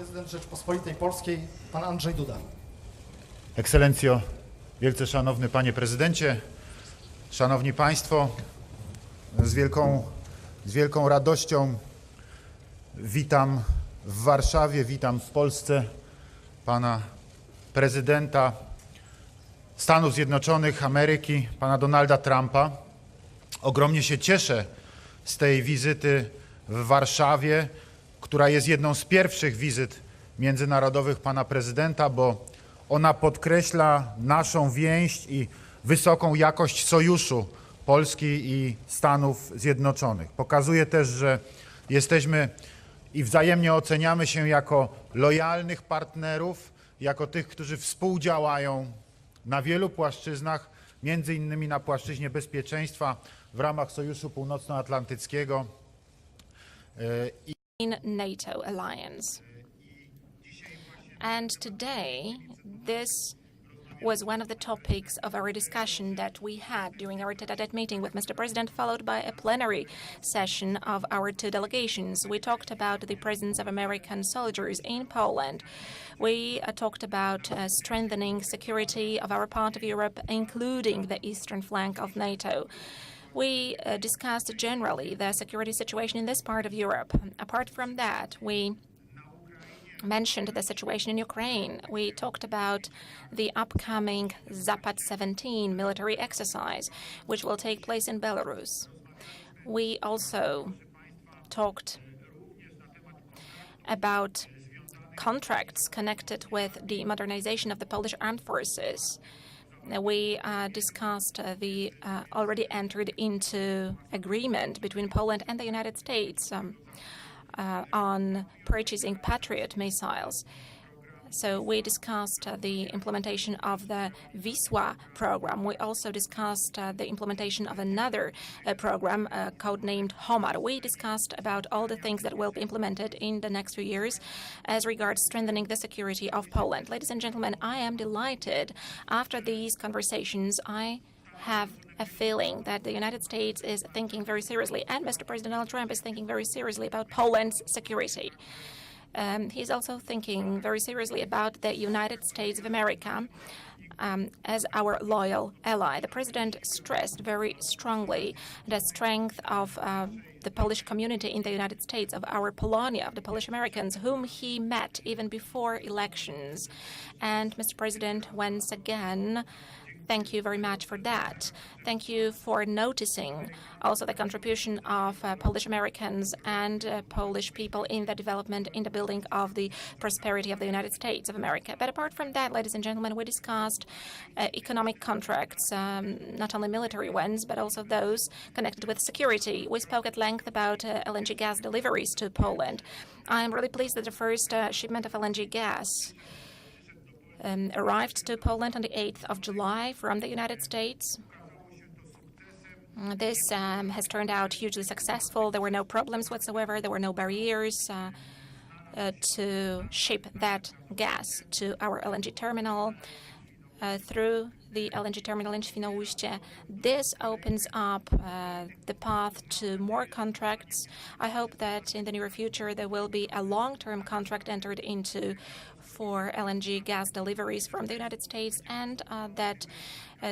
prezydent Rzeczpospolitej Polskiej, pan Andrzej Duda. Ekscelencjo, wielce szanowny panie prezydencie, szanowni państwo, z wielką radością witam w Warszawie, witam w Polsce pana prezydenta Stanów Zjednoczonych Ameryki, pana Donalda Trumpa. Ogromnie się cieszę z tej wizyty w Warszawie, która jest jedną z pierwszych wizyt międzynarodowych pana prezydenta, bo ona podkreśla naszą więź i wysoką jakość sojuszu Polski i Stanów Zjednoczonych. Pokazuje też, że jesteśmy i wzajemnie oceniamy się jako lojalnych partnerów, jako tych, którzy współdziałają na wielu płaszczyznach, między innymi na płaszczyźnie bezpieczeństwa w ramach Sojuszu Północnoatlantyckiego. In NATO alliance. And today, this was one of the topics of our discussion that we had during our tete-a-tete meeting with Mr. President, followed by a plenary session of our two delegations. We talked about the presence of American soldiers in Poland. We talked about strengthening security of our part of Europe, including the eastern flank of NATO. We discussed generally the security situation in this part of Europe. Apart from that, we mentioned the situation in Ukraine. We talked about the upcoming Zapad 17 military exercise, which will take place in Belarus. We also talked about contracts connected with the modernization of the Polish armed forces. We discussed the already entered into agreement between Poland and the United States on purchasing Patriot missiles. So we discussed the implementation of the Wisła program. We also discussed the implementation of another program codenamed Homar. We discussed about all the things that will be implemented in the next few years as regards strengthening the security of Poland. Ladies and gentlemen, I am delighted. After these conversations, I have a feeling that the United States is thinking very seriously, and Mr. President Donald Trump is thinking very seriously about Poland's security. He's also thinking very seriously about the United States of America as our loyal ally. The president stressed very strongly the strength of the Polish community in the United States, of our Polonia, of the Polish Americans, whom he met even before elections. And Mr. President, once again, thank you very much for that. Thank you for noticing also the contribution of Polish Americans and Polish people in the development, in the building of the prosperity of the United States of America. But apart from that, ladies and gentlemen, we discussed economic contracts, not only military ones, but also those connected with security. We spoke at length about LNG gas deliveries to Poland. I am really pleased that the first shipment of LNG gas arrived to Poland on the 8th of July from the United States. This has turned out hugely successful. There were no problems whatsoever. There were no barriers to ship that gas to our LNG terminal through the LNG terminal in Świnoujście. This opens up the path to more contracts. I hope that in the near future there will be a long-term contract entered into for LNG gas deliveries from the United States, and that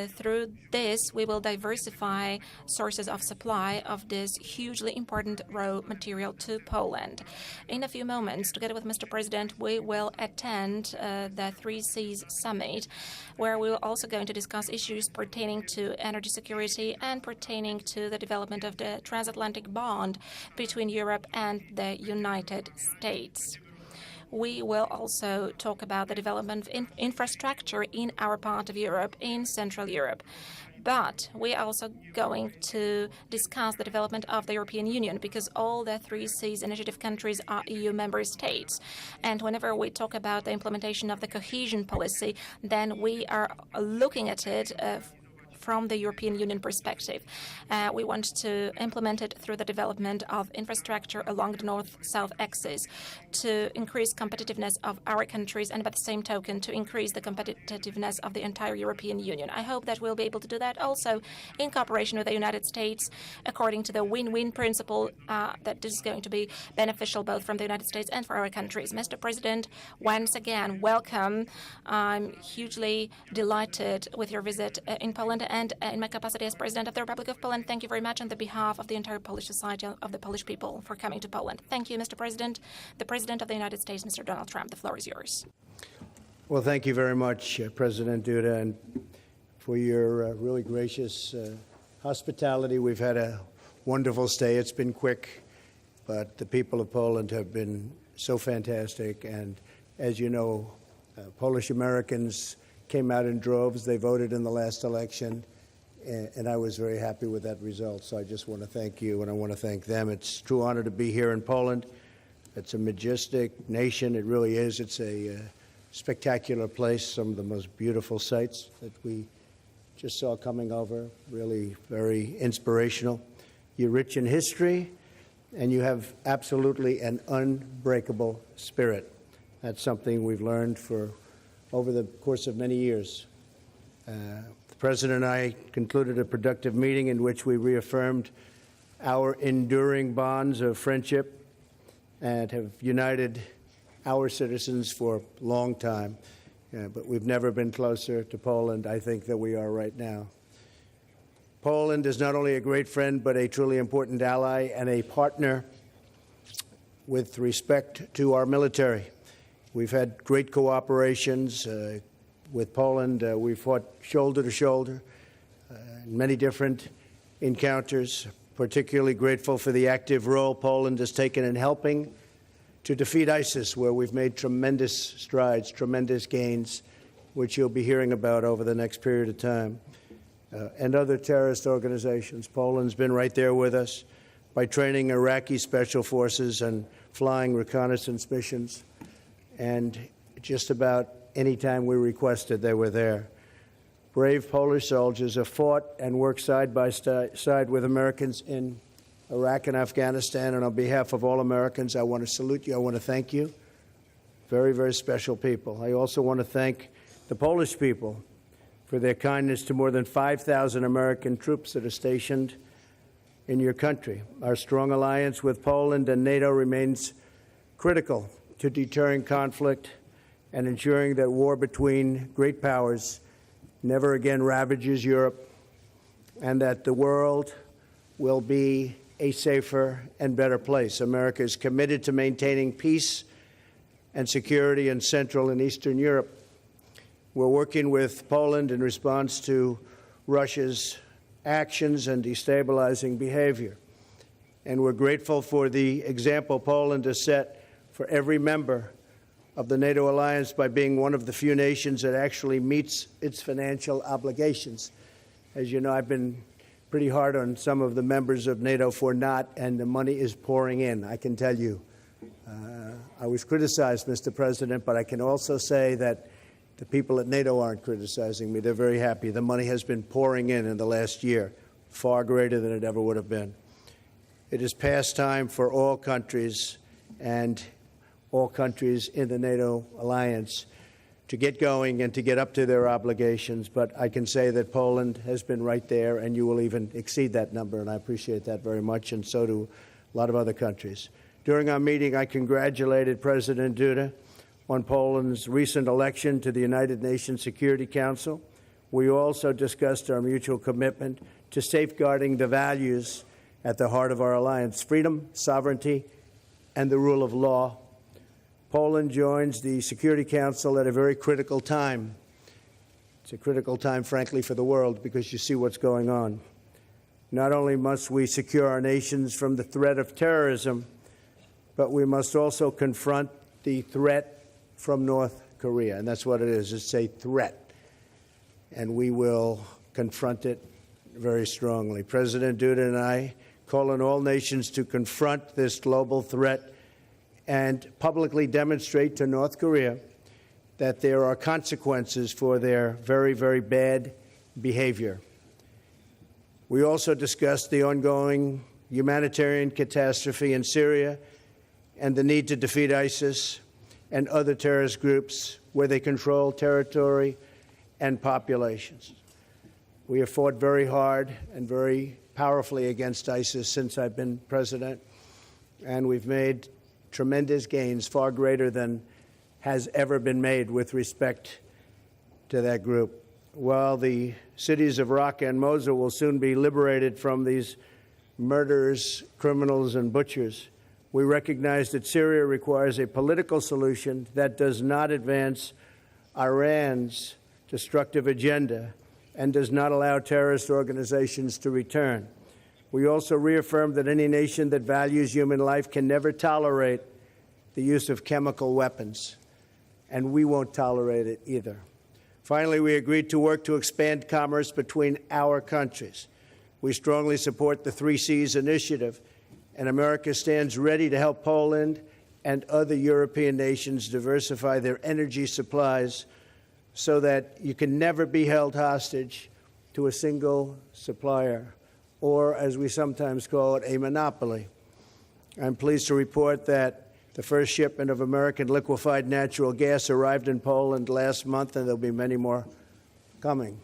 through this we will diversify sources of supply of this hugely important raw material to Poland. In a few moments, together with Mr. President, we will attend the Three Seas Summit, where we will also going to discuss issues pertaining to energy security and pertaining to the development of the transatlantic bond between Europe and the United States. We will also talk about the development of infrastructure in our part of Europe, in Central Europe. But we are also going to discuss the development of the European Union, because all the Three Seas Initiative countries are EU member states. And whenever we talk about the implementation of the cohesion policy, then we are looking at it from the European Union perspective. We want to implement it through the development of infrastructure along the north-south axis to increase competitiveness of our countries and by the same token to increase the competitiveness of the entire European Union. I hope that we'll be able to do that also in cooperation with the United States according to the win-win principle that this is going to be beneficial both from the United States and for our countries. Mr. President, once again, welcome. I'm hugely delighted with your visit in Poland and in my capacity as President of the Republic of Poland. Thank you very much on the behalf of the entire Polish society, of the Polish people, for coming to Poland. Thank you, Mr. President. The President of the United States, Mr. Donald Trump, the floor is yours. Well, thank you very much, President Duda, and for your really gracious hospitality. We've had a wonderful stay. It's been quick, but the people of Poland have been so fantastic. And as you know, Polish Americans came out in droves. They voted in the last election, and I was very happy with that result. So I just want to thank you, and I want to thank them. It's a true honor to be here in Poland. It's a majestic nation. It really is. It's a spectacular place, some of the most beautiful sights that we just saw coming over, really very inspirational. You're rich in history, and you have absolutely an unbreakable spirit. That's something we've learned over the course of many years. The President and I concluded a productive meeting in which we reaffirmed our enduring bonds of friendship and have united our citizens for a long time. But we've never been closer to Poland, I think, than we are right now. Poland is not only a great friend, but a truly important ally and a partner with respect to our military. We've had great cooperations with Poland. We fought shoulder to shoulder in many different encounters. Particularly grateful for the active role Poland has taken in helping to defeat ISIS, where we've made tremendous strides, tremendous gains, which you'll be hearing about over the next period of time, and other terrorist organizations. Poland's been right there with us by training Iraqi special forces and flying reconnaissance missions. And just about any time we requested, they were there. Brave Polish soldiers have fought and worked side by side with Americans in Iraq and Afghanistan. And on behalf of all Americans, I want to salute you. I want to thank you. Very, very special people. I also want to thank the Polish people for their kindness to more than 5,000 American troops that are stationed in your country. Our strong alliance with Poland and NATO remains critical to deterring conflict and ensuring that war between great powers never again ravages Europe, and that the world will be a safer and better place. America is committed to maintaining peace and security in Central and Eastern Europe. We're working with Poland in response to Russia's actions and destabilizing behavior. And we're grateful for the example Poland has set for every member of the NATO alliance by being one of the few nations that actually meets its financial obligations. As you know, I've been pretty hard on some of the members of NATO for not, and the money is pouring in, I can tell you. I was criticized, Mr. President, but I can also say that the people at NATO aren't criticizing me. They're very happy. The money has been pouring in the last year, far greater than it ever would have been. It is past time for all countries and all countries in the NATO alliance to get going and to get up to their obligations. But I can say that Poland has been right there, and you will even exceed that number, and I appreciate that very much, and so do a lot of other countries. During our meeting, I congratulated President Duda on Poland's recent election to the United Nations Security Council. We also discussed our mutual commitment to safeguarding the values at the heart of our alliance: freedom, sovereignty, and the rule of law. Poland joins the Security Council at a very critical time. It's a critical time, frankly, for the world, because you see what's going on. Not only must we secure our nations from the threat of terrorism, but we must also confront the threat from North Korea. And that's what it is. It's a threat. And we will confront it very strongly. President Duda and I call on all nations to confront this global threat and publicly demonstrate to North Korea that there are consequences for their very, very bad behavior. We also discussed the ongoing humanitarian catastrophe in Syria and the need to defeat ISIS and other terrorist groups where they control territory and populations. We have fought very hard and very powerfully against ISIS since I've been president, and we've made tremendous gains, far greater than has ever been made with respect to that group. While the cities of Raqqa and Mosul will soon be liberated from these murderers, criminals, and butchers, we recognize that Syria requires a political solution that does not advance Iran's destructive agenda and does not allow terrorist organizations to return. We also reaffirm that any nation that values human life can never tolerate the use of chemical weapons, and we won't tolerate it either. Finally, we agreed to work to expand commerce between our countries. We strongly support the 3Cs initiative, and America stands ready to help Poland and other European nations diversify their energy supplies so that you can never be held hostage to a single supplier, or, as we sometimes call it, a monopoly. I'm pleased to report that the first shipment of American liquefied natural gas arrived in Poland last month, and there'll be many more coming.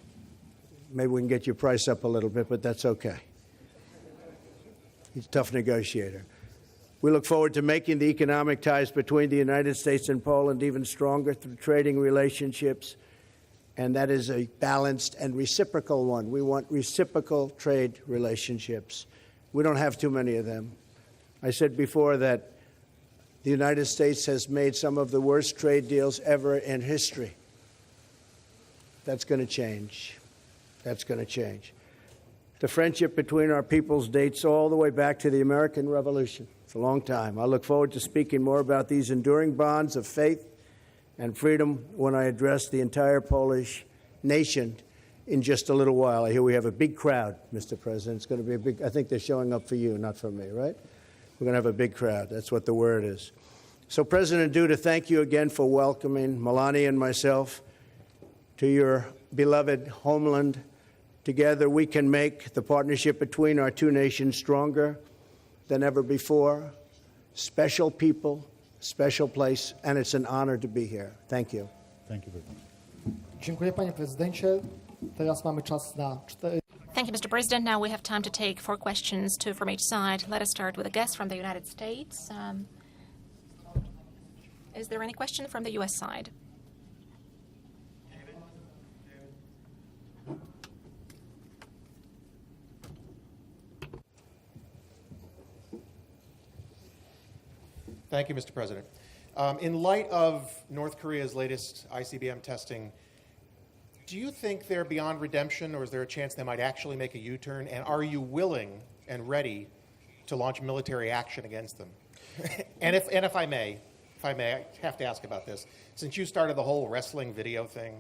Maybe we can get your price up a little bit, but that's okay. He's a tough negotiator. We look forward to making the economic ties between the United States and Poland even stronger through trading relationships, and that is a balanced and reciprocal one. We want reciprocal trade relationships. We don't have too many of them. I said before that the United States has made some of the worst trade deals ever in history. That's going to change. That's going to change. The friendship between our peoples dates all the way back to the American Revolution. It's a long time. I look forward to speaking more about these enduring bonds of faith and freedom when I address the entire Polish nation in just a little while. I hear we have a big crowd, Mr. President. It's going to be a big, I think they're showing up for you, not for me, right? We're going to have a big crowd. That's what the word is. So, President Duda, thank you again for welcoming Melania and myself to your beloved homeland. Together, we can make the partnership between our two nations stronger than ever before. Special people, special place, and it's an honor to be here. Thank you. Thank you very much. Dziękuję, panie prezydencie. Teraz mamy czas na 4. Thank you, Mr. President. Now we have time to take 4 questions, 2 from each side. Let us start with a guest from the United States. Is there any question from the U.S. side? Thank you, Mr. President. In light of North Korea's latest ICBM testing, do you think they're beyond redemption, or is there a chance they might actually make a U-turn? And are you willing and ready to launch military action against them? and if I may, I have to ask about this. Since you started the whole wrestling video thing,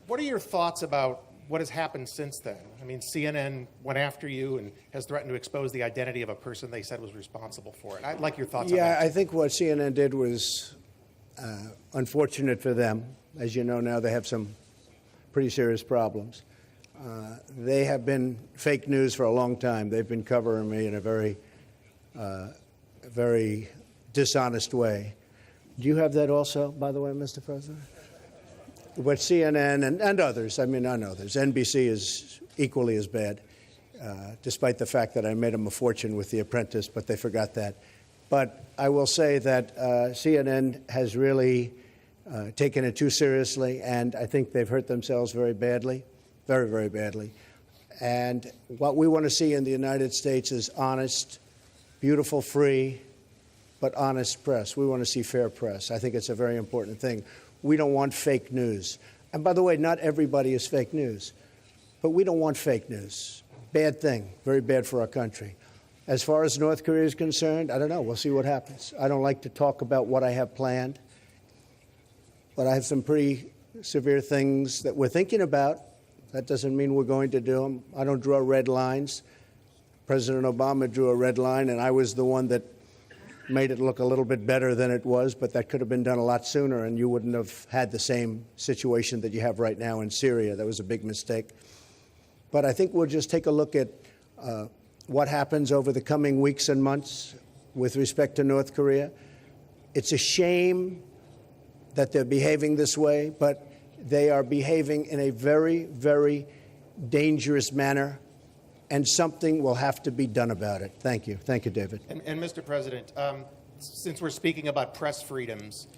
what are your thoughts about what has happened since then? I mean, CNN went after you and has threatened to expose the identity of a person they said was responsible for it. I'd like your thoughts on that. Yeah, I think what CNN did was unfortunate for them. As you know now, they have some pretty serious problems. They have been fake news for a long time. They've been covering me in a very dishonest way. Do you have that also, by the way, Mr. President? But CNN and others, I mean, I know others. NBC is equally as bad, despite the fact that I made them a fortune with The Apprentice, but they forgot that. But I will say that CNN has really taken it too seriously, and I think they've hurt themselves very badly, very, very badly. And what we want to see in the United States is honest, beautiful, free, but honest press. We want to see fair press. I think it's a very important thing. We don't want fake news. And by the way, not everybody is fake news, but we don't want fake news. Bad thing, very bad for our country. As far as North Korea is concerned, I don't know. We'll see what happens. I don't like to talk about what I have planned, but I have some pretty severe things that we're thinking about. That doesn't mean we're going to do them. I don't draw red lines. President Obama drew a red line, and I was the one that made it look a little bit better than it was, but that could have been done a lot sooner, and you wouldn't have had the same situation that you have right now in Syria. That was a big mistake. But I think we'll just take a look at what happens over the coming weeks and months with respect to North Korea. It's a shame that they're behaving this way, but they are behaving in a very, very dangerous manner, and something will have to be done about it. Thank you. Thank you, David. And Mr. President, since we're speaking about press freedoms,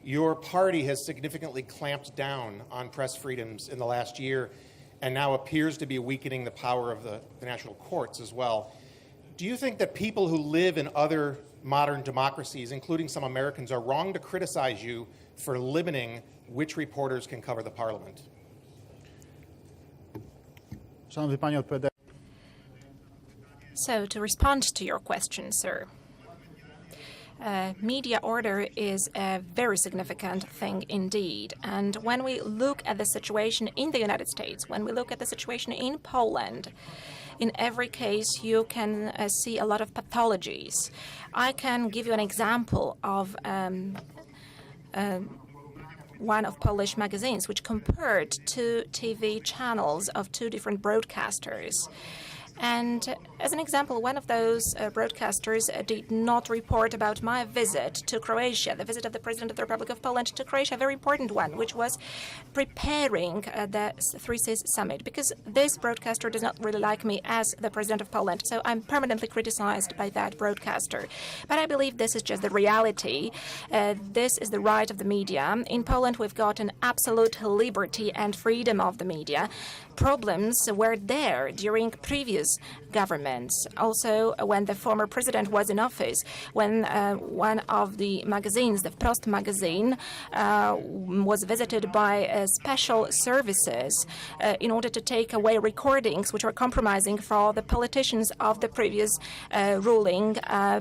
your party has significantly clamped down on press freedoms in the last year and now appears to be weakening the power of the national courts as well. Do you think that people who live in other modern democracies, including some Americans, are wrong to criticize you for limiting which reporters can cover the parliament? Szanowny panie, odpowiada. So, to respond to your question, sir, media order is a very significant thing indeed. And when we look at the situation in the United States, when we look at the situation in Poland, in every case you can see a lot of pathologies. I can give you an example of one of Polish magazines which compared two TV channels of two different broadcasters. And as an example, one of those broadcasters did not report about my visit to Croatia, the visit of the President of the Republic of Poland to Croatia, a very important one, which was preparing the Three Seas Summit, because this broadcaster does not really like me as the President of Poland, so I'm permanently criticized by that broadcaster. But I believe this is just the reality. This is the right of the media. In Poland, we've got an absolute liberty and freedom of the media. Problems were there during previous governments. Also, when the former president was in office, when one of the magazines, the Frost magazine, was visited by special services in order to take away recordings which were compromising for the politicians of the previous ruling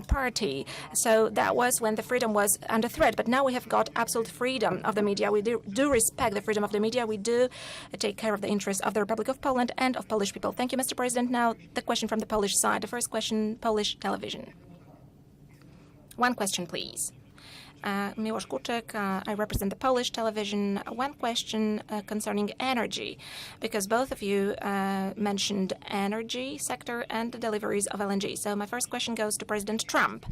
party. So that was when the freedom was under threat. But now we have got absolute freedom of the media. We do respect the freedom of the media. We do take care of the interests of the Republic of Poland and of Polish people. Thank you, Mr. President. Now the question from the Polish side. The first question, Polish television. One question, please. Miłosz Kuczyk, I represent the Polish television. One question concerning energy, because both of you mentioned energy sector and the deliveries of LNG. So my first question goes to President Trump.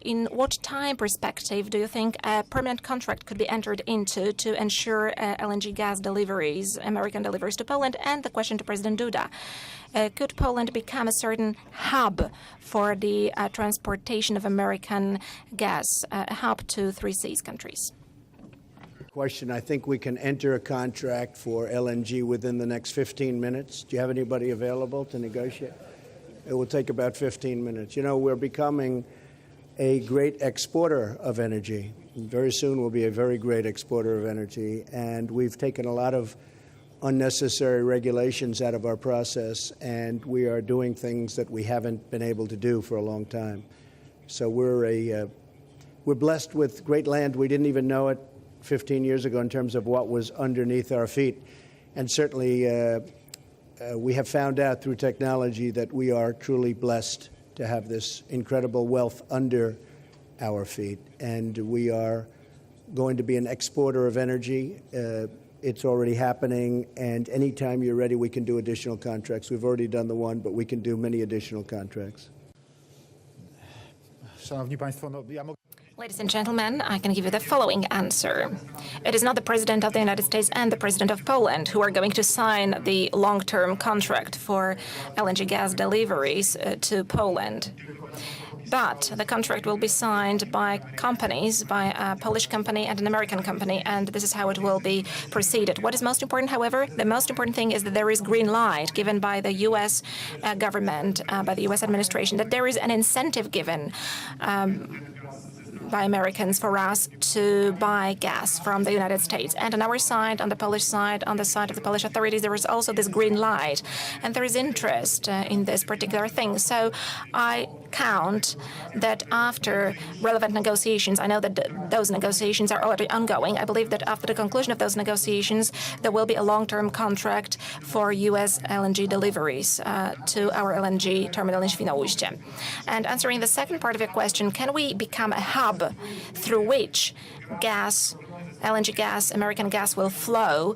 In what time perspective do you think a permanent contract could be entered into to ensure LNG gas deliveries, American deliveries to Poland? And the question to President Duda. Could Poland become a certain hub for the transportation of American gas, a hub to Three Seas countries? Question. I think we can enter a contract for LNG within the next 15 minutes. Do you have anybody available to negotiate? It will take about 15 minutes. You know, we're becoming a great exporter of energy. Very soon we'll be a very great exporter of energy, and we've taken a lot of unnecessary regulations out of our process, and we are doing things that we haven't been able to do for a long time. So we're blessed with great land. We didn't even know it 15 years ago in terms of what was underneath our feet, and certainly we have found out through technology that we are truly blessed to have this incredible wealth under our feet. And we are going to be an exporter of energy. It's already happening, and anytime you're ready, we can do additional contracts. We've already done the one, but we can do many additional contracts. Szanowni państwo, Ladies and gentlemen, I can give you the following answer. It is not the President of the United States and the President of Poland who are going to sign the long-term contract for LNG gas deliveries to Poland. But the contract will be signed by companies, by a Polish company and an American company, and this is how it will be proceeded. What is most important, however? The most important thing is that there is green light given by the U.S. government, by the U.S. administration, that there is an incentive given by Americans for us to buy gas from the United States. And on our side, on the Polish side, on the side of the Polish authorities, there is also this green light, and there is interest in this particular thing. So I count that after relevant negotiations, I know that those negotiations are already ongoing. I believe that after the conclusion of those negotiations, there will be a long-term contract for U.S. LNG deliveries to our LNG terminal in Świnoujście. And answering the second part of your question, can we become a hub through which gas LNG gas, American gas, will flow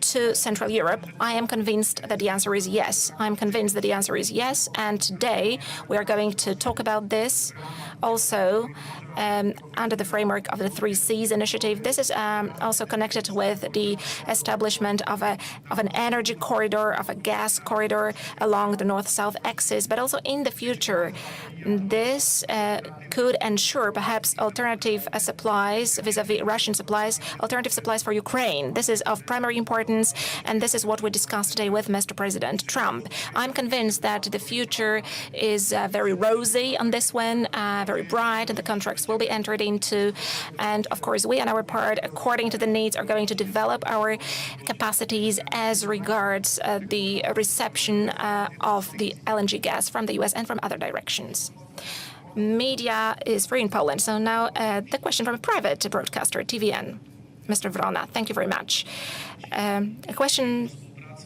to Central Europe? I am convinced that the answer is yes. I'm convinced that the answer is yes, and today we are going to talk about this also under the framework of the 3 Cs initiative. This is also connected with the establishment of an energy corridor, of a gas corridor along the north-south axis. But also in the future, this could ensure perhaps alternative supplies vis-à-vis Russian supplies, alternative supplies for Ukraine. This is of primary importance, and this is what we discussed today with Mr. President Trump. I'm convinced that the future is very rosy on this one, very bright, and the contracts will be entered into. And of course, we on our part, according to the needs, are going to develop our capacities as regards the reception of the LNG gas from the US and from other directions. Media is free in Poland. So now the question from a private broadcaster, TVN. Mr. Wrona, thank you very much. A question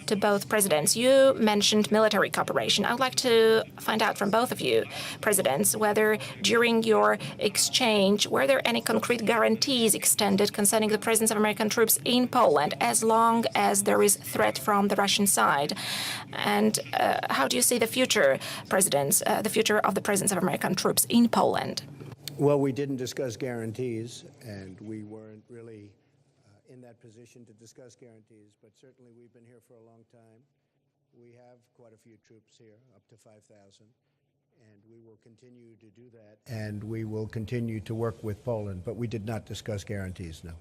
to both presidents. You mentioned military cooperation. I would like to find out from both of you, presidents, whether during your exchange, were there any concrete guarantees extended concerning the presence of American troops in Poland as long as there is threat from the Russian side? And how do you see the future, presidents, the future of the presence of American troops in Poland? Well, we didn't discuss guarantees, and we weren't really in that position to discuss guarantees, but certainly we've been here for a long time. We have quite a few troops here, up to 5,000, and we will continue to do that, and we will continue to work with Poland, but we did not discuss guarantees, no.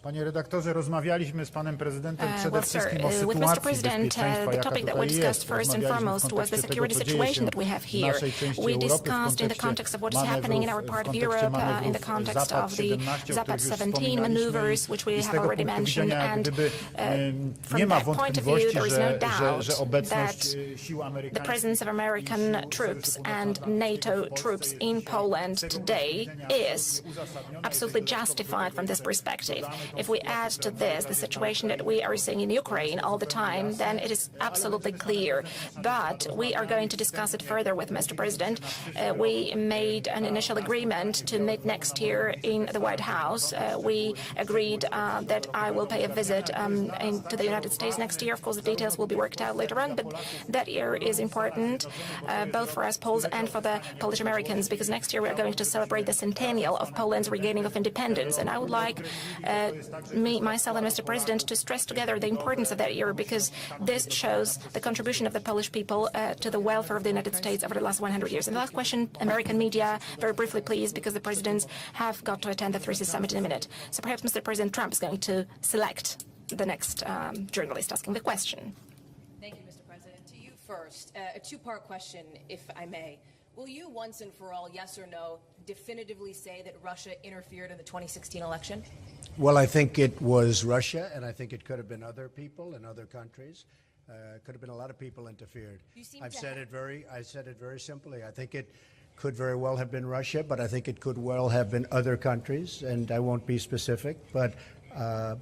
Panie redaktorze, rozmawialiśmy z panem prezydentem przede Well, sir, wszystkim o with Mr. sytuacji President, bezpieczeństwa, the jaka topic that we tutaj discussed jest. first and Rozmawialiśmy w foremost was the kontekście security tego, co dzieje situation się that we have w here. naszej części We Europy, w discussed in the kontekście context of what is happening in our manewrów, part w of kontekście Europe, in the manewrów context of the Zapad 17, o których już Zapad 17 wspominaliśmy. maneuvers, which we I z have tego already punktu mentioned. widzenia, And gdyby from nie ma that point of view, wątpliwości, there is no doubt że obecność that sił the amerykańskich presence of American troops and NATO troops in Poland today is absolutely justified from this perspective. If we add to this the situation that we are seeing in Ukraine all the time, then it is absolutely clear. But we are going to discuss it further with Mr. President. We made an initial agreement to meet next year in the White House. We agreed that I will pay a visit to the United States next year. Of course, the details will be worked out later on, but that year is important both for us Poles and for the Polish Americans, because next year we are going to celebrate the centennial of Poland's regaining of independence. And I would like myself and Mr. President to stress together the importance of that year, because this shows the contribution of the Polish people to the welfare of the United States over the last 100 years. And the last question, American media, very briefly, please, because the presidents have got to attend the 3C summit in a minute. So perhaps Mr. President Trump is going to select the next journalist asking the question. Thank you, Mr. President. To you first, a two-part question, if I may. Will you once and for all, yes or no, definitively say that Russia interfered in the 2016 election? Well, I think it was Russia, and I think it could have been other people in other countries. Could have been a lot of people interfered. I said it very simply. I think it could very well have been Russia, but I think it could well have been other countries, and I won't be specific, but I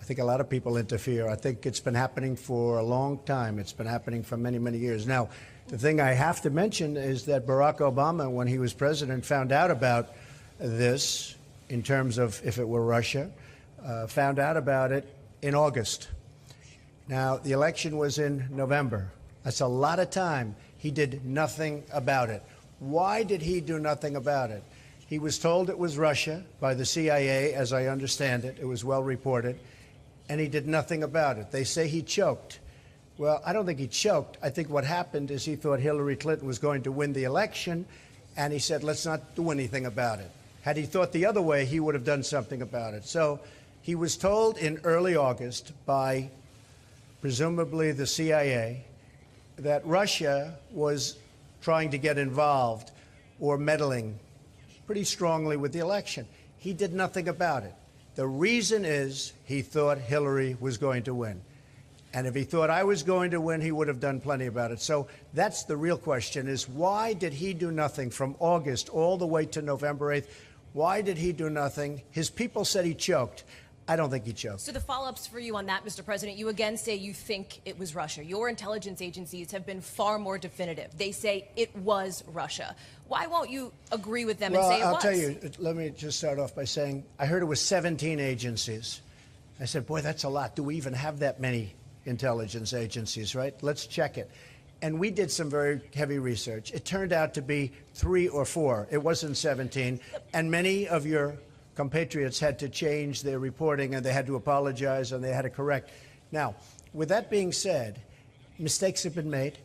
think a lot of people interfere. I think it's been happening for a long time. It's been happening for many, many years. Now, the thing I have to mention is that Barack Obama, when he was president, found out about this in terms of if it were Russia, found out about it in August. Now, the election was in November. That's a lot of time. He did nothing about it. Why did he do nothing about it? He was told it was Russia by the CIA, as I understand it. It was well reported. And he did nothing about it. They say he choked. Well, I don't think he choked. I think what happened is he thought Hillary Clinton was going to win the election, and he said, let's not do anything about it. Had he thought the other way, he would have done something about it. So he was told in early August by presumably the CIA that Russia was trying to get involved or meddling pretty strongly with the election. He did nothing about it. The reason is he thought Hillary was going to win. And if he thought I was going to win, he would have done plenty about it. So that's the real question, is why did he do nothing from August all the way to November 8th? Why did he do nothing? His people said he choked. I don't think he choked. So the follow-ups for you on that, Mr. President, you again say you think it was Russia. Your intelligence agencies have been far more definitive. They say it was Russia. Why won't you agree with them and say it was? I'll tell you, let me just start off by saying, I heard it was 17 agencies. I said, boy, that's a lot. Do we even have that many intelligence agencies, right? Let's check it. And we did some very heavy research. It turned out to be 3 or 4. It wasn't 17. And many of your compatriots had to change their reporting, and they had to apologize, and they had to correct. Now, with that being said, mistakes have been made.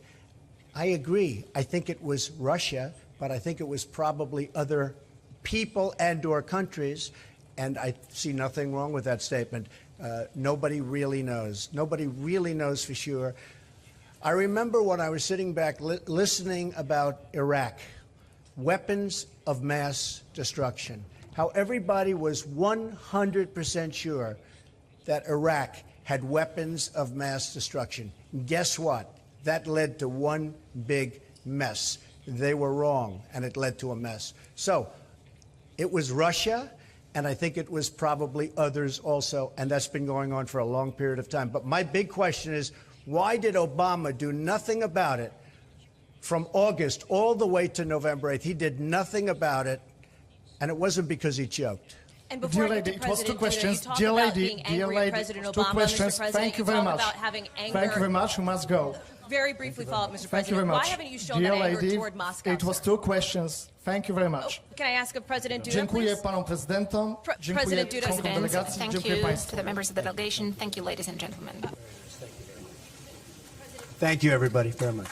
I agree. I think it was Russia, but I think it was probably other people and or countries, and I see nothing wrong with that statement. Nobody really knows. Nobody really knows for sure. I remember when I was sitting back listening about Iraq, weapons of mass destruction, how everybody was 100% sure that Iraq had weapons of mass destruction. Guess what? That led to one big mess. They were wrong, and it led to a mess. So it was Russia, and I think it was probably others also, and that's been going on for a long period of time. But my big question is, why did Obama do nothing about it from August all the way to November 8th? He did nothing about it. And it wasn't because he choked. And before Dear I get to lady, it was two President Duda, questions. you talk Dear about lady, being dear angry at lady, President two Obama, questions. Mr. President. Thank you You very talk much. about having anger. Thank you very much. You must go. Very briefly follow up, Mr. Thank you very President. much. Why haven't you shown Dear that anger lady, toward Moscow? it was sir? 2 questions. Thank you very much. Can I ask of President Duda, Dziękuję please? panom prezydentom. Dziękuję President Duda. członkom President, delegacji. thank Dziękuję you państwu. to the members of the delegation. Thank you, ladies and gentlemen. Thank you, everybody, very much.